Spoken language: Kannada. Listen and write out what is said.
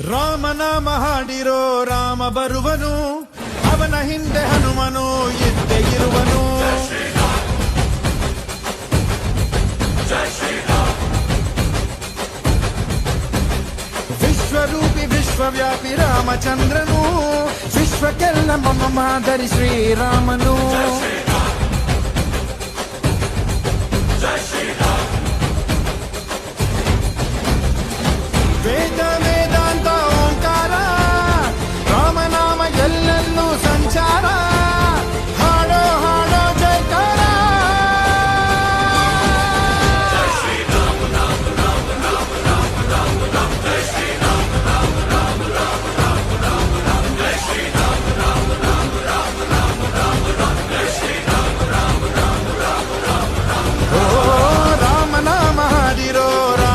ರಾಮನಾಮ ಹಾಡಿರೋ ರಾಮ ಬರುವನು, ಅವನ ಹಿಂದೆ ಹನುಮನು ಇದ್ದೇ ಇರುವನು. ವಿಶ್ವರೂಪಿ ವಿಶ್ವವ್ಯಾಪಿ ರಾಮಚಂದ್ರನು, ವಿಶ್ವಕ್ಕೆಲ್ಲ ಮಮ ಮಾದರಿ ಶ್ರೀರಾಮನು.